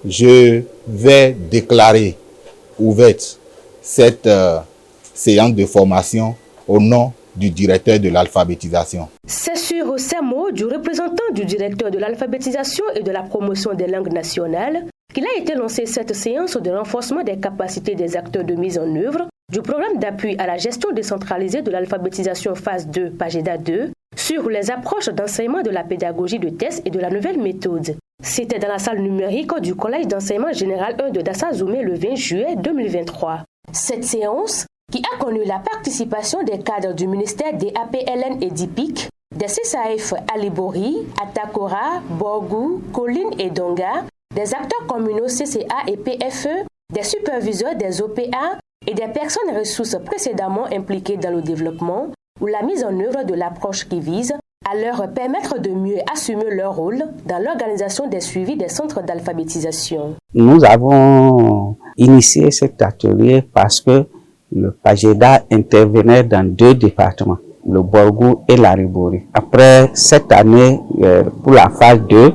je vais déclarer ouverte cette séance de formation au nom du directeur de l'alphabétisation. C'est sur ces mots du représentant du directeur de l'alphabétisation et de la promotion des langues nationales qu'il a été lancé cette séance de renforcement des capacités des acteurs de mise en œuvre du programme d'appui à la gestion décentralisée de l'alphabétisation phase 2, PAGEDA 2, sur les approches d'enseignement de la pédagogie de test et de la nouvelle méthode. C'était dans la salle numérique du Collège d'enseignement général 1 de Dassazoumé le 20 juillet 2023. Cette séance, qui a connu la participation des cadres du ministère des APLN et d'IPIC, des CSAF Alibori, Atakora, Borgou, Colline et Donga, des acteurs communaux CCA et PFE, des superviseurs des OPA et des personnes ressources précédemment impliquées dans le développement ou la mise en œuvre de l'approche qui vise à leur permettre de mieux assumer leur rôle dans l'organisation des suivis des centres d'alphabétisation. Nous avons initié cet atelier parce que le PAGEDA intervenait dans 2 départements, le Borgou et l'Aribori. Après cette année, pour la phase 2,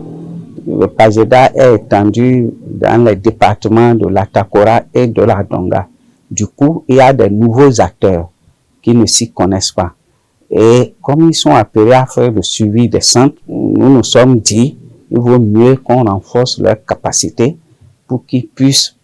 le PAGEDA est étendu dans les départements de l'Atakora et de la Donga. Du coup, il y a des nouveaux acteurs qui ne s'y connaissent pas. Et comme ils sont appelés à faire le suivi des centres, nous nous sommes dit qu'il vaut mieux qu'on renforce leurs capacités pour qu'ils puissent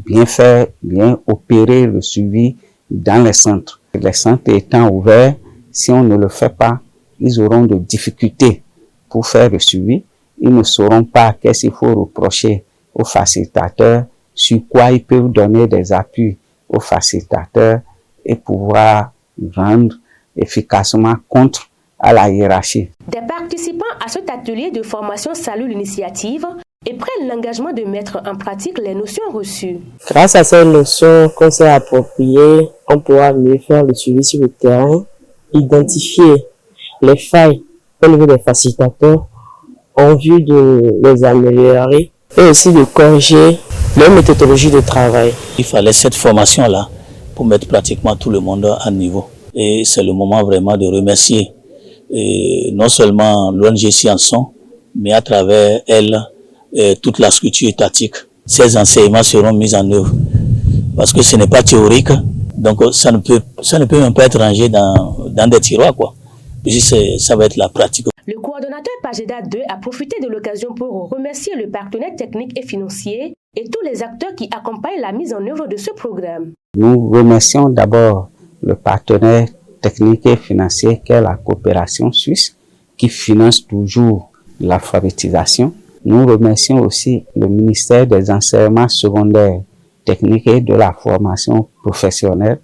bien opérer le suivi dans les centres. Les centres étant ouverts, si on ne le fait pas, ils auront des difficultés pour faire le suivi. Ils ne sauront pas qu'est-ce qu'il faut reprocher aux facilitateurs, sur quoi ils peuvent donner des appuis aux facilitateurs et pouvoir rendre efficacement compte à la hiérarchie. Des participants à cet atelier de formation saluent l'initiative et prennent l'engagement de mettre en pratique les notions reçues. Grâce à ces notions qu'on s'est appropriées, on pourra mieux faire le suivi sur le terrain, identifier les failles au niveau des facilitateurs en vue de les améliorer et aussi de corriger leur méthodologie de travail. Il fallait cette formation-là pour mettre pratiquement tout le monde à niveau. Et c'est le moment vraiment de remercier non seulement l'ONG Scienson, mais à travers elle, toute la structure étatique. Ces enseignements seront mis en œuvre parce que ce n'est pas théorique, donc ça ne peut même pas être rangé dans des tiroirs, quoi. Puisque ça va être la pratique. Le coordonnateur PAGEDA 2 a profité de l'occasion pour remercier le partenaire technique et financier et tous les acteurs qui accompagnent la mise en œuvre de ce programme. Nous remercions d'abord le partenaire technique et financier qu'est la coopération suisse qui finance toujours l'alphabétisation. Nous remercions aussi le ministère des enseignements secondaires, techniques et de la formation professionnelle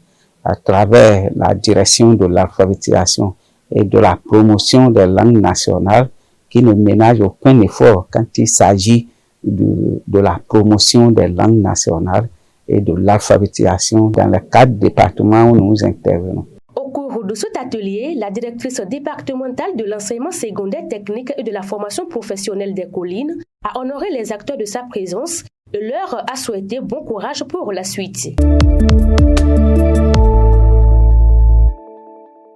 à travers la direction de l'alphabétisation et de la promotion des langues nationales qui ne ménage aucun effort quand il s'agit de la promotion des langues nationales et de l'alphabétisation dans les 4 départements où nous intervenons. Au cours de cet atelier, la directrice départementale de l'enseignement secondaire technique et de la formation professionnelle des collines a honoré les acteurs de sa présence et leur a souhaité bon courage pour la suite.